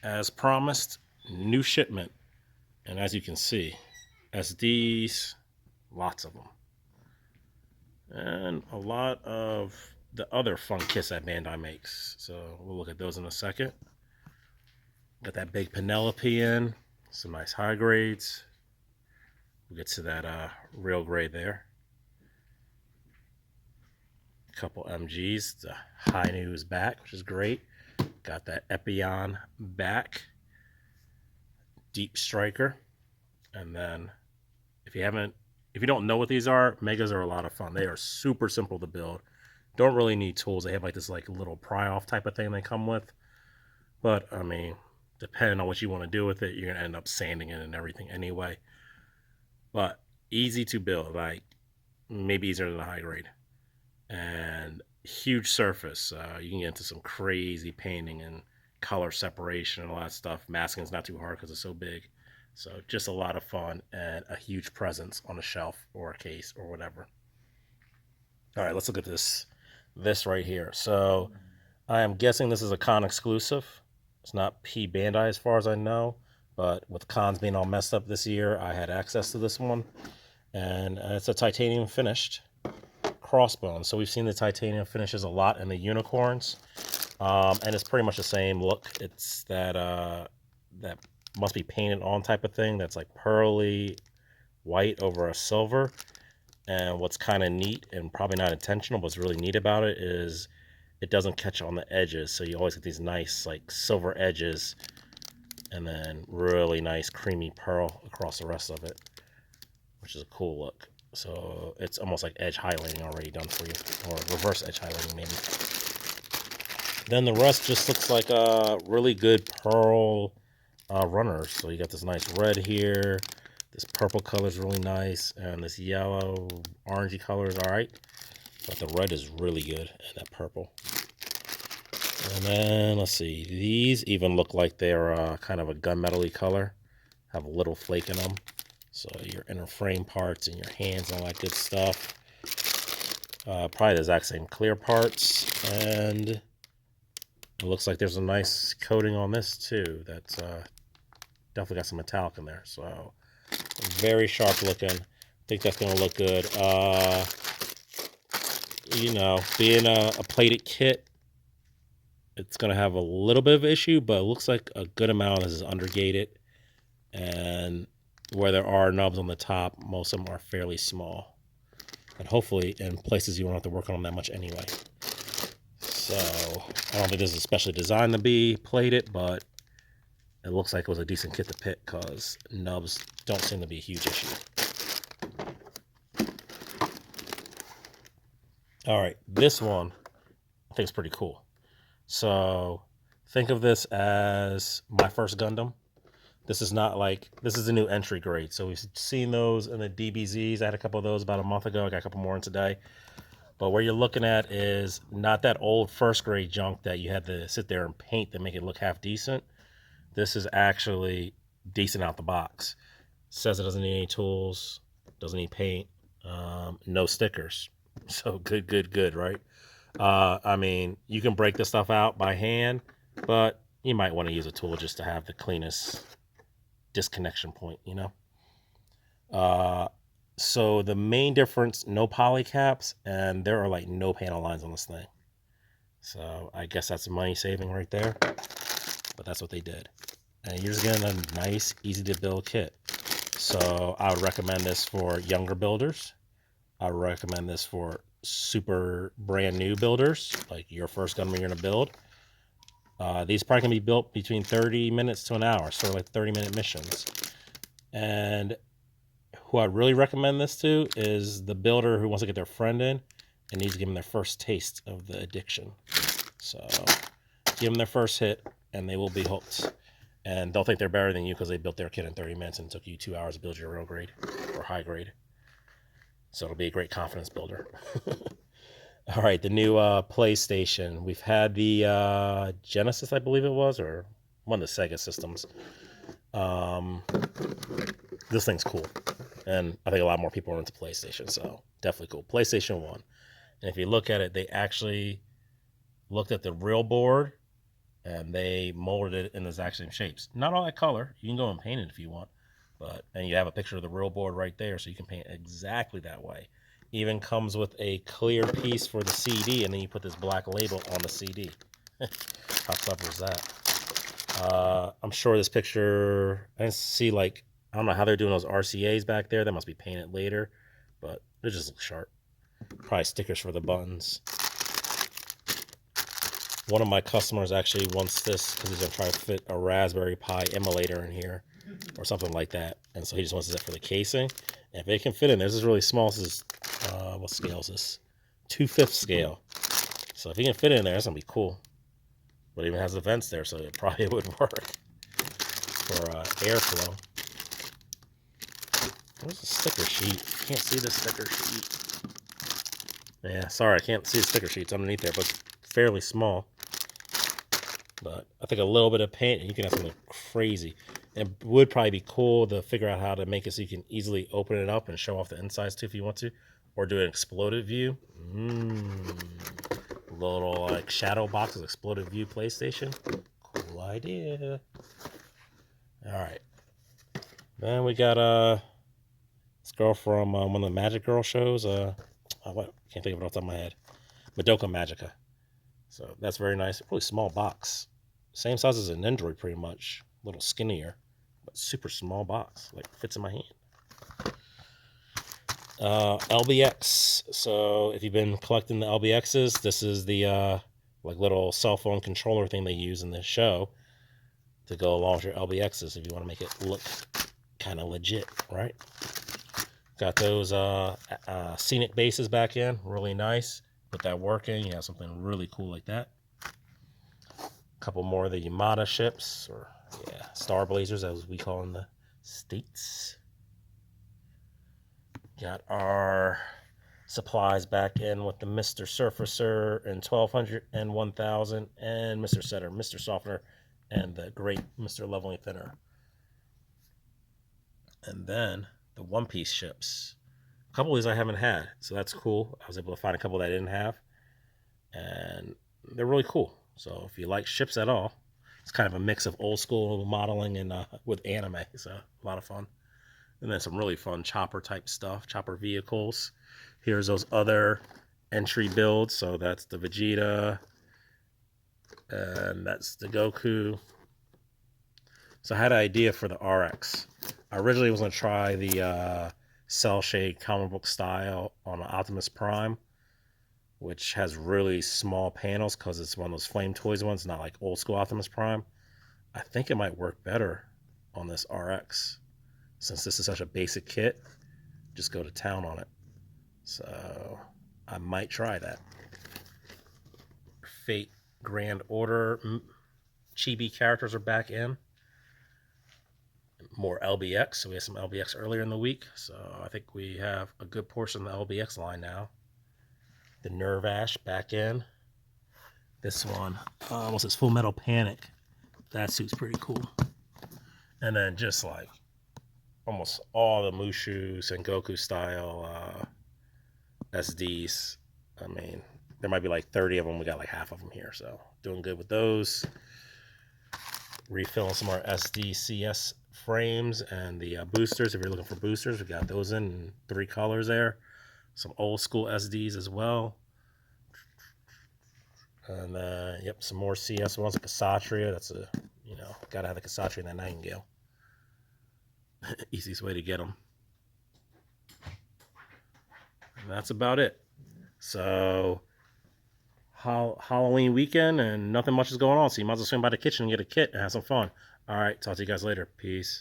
as promised, new shipment. And as you can see, SDs, lots of them. And a lot of the other fun kits that Bandai makes. So we'll look at those in a second. Got that big Penelope in, some nice high grades. We'll get to that real grade there. A couple MGs, the High News back, which is great. Got that Epion back, Deep Striker, and then if you don't know what these are, Megas are a lot of fun. They are super simple to build. Don't really need tools. They have like this like little pry off type of thing they come with. But I mean, depending on what you want to do with it, you're gonna end up sanding it and everything anyway. But easy to build, like maybe easier than a high grade. And huge surface. You can get into some crazy painting and color separation and all that stuff. Masking is not too hard because it's so big. So just a lot of fun and a huge presence on a shelf or a case or whatever. All right, let's look at this right here. So I am guessing this is a con exclusive. It's not P Bandai as far as I know, but with cons being all messed up this year, I had access to this one. And it's a titanium finished crossbone. So we've seen the titanium finishes a lot in the unicorns. And it's pretty much the same look. It's that must be painted on type of thing. That's like pearly white over a silver. And what's kind of neat and probably not intentional, what's really neat about it is it doesn't catch on the edges. So you always get these nice like silver edges and then really nice creamy pearl across the rest of it, which is a cool look. So it's almost like edge highlighting already done for you, or reverse edge highlighting maybe. Then the rest just looks like a really good pearl runners. So you got this nice red here. This purple color is really nice, and this yellow, orangey color is all right. But the red is really good, and that purple. And then let's see, these even look like they're kind of a gunmetal-y color. Have a little flake in them. So your inner frame parts and your hands and all that good stuff. Probably the exact same clear parts, and it looks like there's a nice coating on this too. That's definitely got some metallic in there. So very sharp looking. I think that's gonna look good. You know, being a plated kit, it's gonna have a little bit of issue, but it looks like a good amount of this is undergated, and where there are nubs on the top, most of them are fairly small. And hopefully in places you won't have to work on them that much anyway. So I don't think this is especially designed to be plated, but it looks like it was a decent kit to pick because nubs don't seem to be a huge issue. All right, this one I think is pretty cool. So think of this as my first Gundam. This is not like, this is a new entry grade. So we've seen those in the DBZs. I had a couple of those about a month ago. I got a couple more in today. But what you're looking at is not that old first grade junk that you had to sit there and paint to make it look half decent. This is actually decent out the box. It says it doesn't need any tools, doesn't need paint, no stickers. So good, right? I mean, you can break this stuff out by hand, but you might want to use a tool just to have the cleanest disconnection point, you know? So the main difference, no poly caps, and there are like no panel lines on this thing. So I guess that's money saving right there, but that's what they did. And you're just getting a nice, easy to build kit. So I would recommend this for younger builders. I would recommend this for super brand new builders, like your first Gundam you're gonna build. These probably can be built between 30 minutes to an hour, sort of like 30-minute missions. And who I'd really recommend this to is the builder who wants to get their friend in and needs to give them their first taste of the addiction. So give them their first hit and they will be hooked. And they'll think they're better than you because they built their kit in 30 minutes and it took you 2 hours to build your real grade or high grade. So it'll be a great confidence builder. All right, the new PlayStation. We've had the Genesis, I believe it was, or one of the Sega systems. This thing's cool. And I think a lot more people are into PlayStation, so definitely cool. PlayStation 1. And if you look at it, they actually looked at the real board and they molded it in the exact same shapes. Not all that color. You can go and paint it if you want, and you have a picture of the real board right there, so you can paint exactly that way. Even comes with a clear piece for the CD, and then you put this black label on the CD. How clever is that? I'm sure this picture, I didn't see, like, I don't know how they're doing those RCAs back there. That must be painted later, but it just looks sharp. Probably stickers for the buttons. One of my customers actually wants this because he's going to try to fit a Raspberry Pi emulator in here or something like that. And so he just wants that for the casing. And if it can fit in there, this is really small. This is, what scale is this? 2/5 scale. So if he can fit in there, it's going to be cool. But it even has the vents there, so it probably would work for airflow. Where's the sticker sheet? Can't see the sticker sheet. Yeah, sorry, I can't see the sticker sheets underneath there, but it's fairly small. But I think a little bit of paint, and you can have something crazy. And it would probably be cool to figure out how to make it so you can easily open it up and show off the insides too if you want to. Or do an exploded view. Little like shadow boxes, exploded view PlayStation. Cool idea. Alright. Then we got this girl from one of the Magic Girl shows. What? Can't think of it off the top of my head. Madoka Magica. So that's very nice. Really small box. Same size as an Android pretty much. A little skinnier. But super small box. Like fits in my hand. LBX. So if you've been collecting the LBXs, this is the like little cell phone controller thing they use in this show to go along with your LBXs if you want to make it look kind of legit, right? Got those scenic bases back in. Really nice. Put that work in. You have something really cool like that. A couple more of the Yamada ships, or yeah, Star Blazers as we call in the States. Got our supplies back in with the Mr. Surfacer and 1200 and 1000 and Mr. Setter, Mr. Softener, and the great Mr. Leveling Thinner. And then the One Piece ships. A couple of these I haven't had, so that's cool. I was able to find a couple that I didn't have, and they're really cool. So if you like ships at all, it's kind of a mix of old school modeling and with anime, so a lot of fun. And then some really fun chopper type stuff, chopper vehicles. Here's those other entry builds. So that's the Vegeta, and that's the Goku. So I had an idea for the RX. I originally was going to try the cell shade comic book style on an Optimus Prime, which has really small panels because it's one of those Flame Toys ones, not like old school Optimus Prime. I think it might work better on this RX. Since this is such a basic kit, just go to town on it. So I might try that. Fate Grand Order chibi characters are back in. More LBX. So we had some LBX earlier in the week. So I think we have a good portion of the LBX line now. The Nerve Ash back in. This one, what's this? Full Metal Panic. That suit's pretty cool. And then just like almost all the Mushu and Goku style SDs. I mean, there might be like 30 of them. We got like half of them here, so doing good with those. Refilling some more SDCS frames and the boosters. If you're looking for boosters, we got those in 3 colors there. Some old school SDs as well. And yep, some more CS ones. Cassatria. That's a, gotta have the Cassatria and that Nightingale. Easiest way to get them. And that's about it. So Halloween weekend and nothing much is going on, so you might as well swing by the kitchen and get a kit and have some fun. All right, talk to you guys later. Peace.